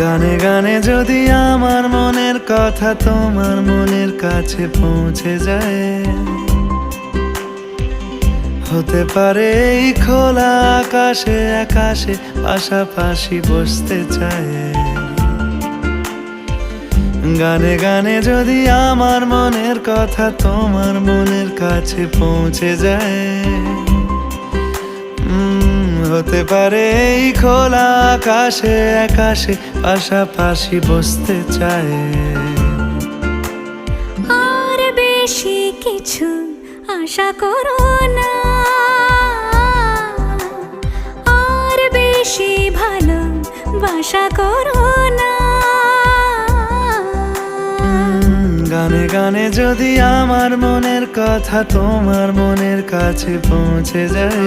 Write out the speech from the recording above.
গানে গানে যদি আমার মনের কথা তোমার মনের কাছে পৌঁছে যায়, হতে পারে এই খোলা আকাশে আকাশে পাশাপাশি বসতে চায়। গানে গানে যদি আমার মনের কথা তোমার মনের কাছে পৌঁছে যায়, হতে পারে এই খোলা আকাশে আকাশে পাশাপাশি বসতে চায়। আর বেশি কিছু আশা করো না, আর বেশি ভালোবাসা করো না। গানে গানে যদি আমার মনের কথা তোমার মনের কাছে পৌঁছে যায়,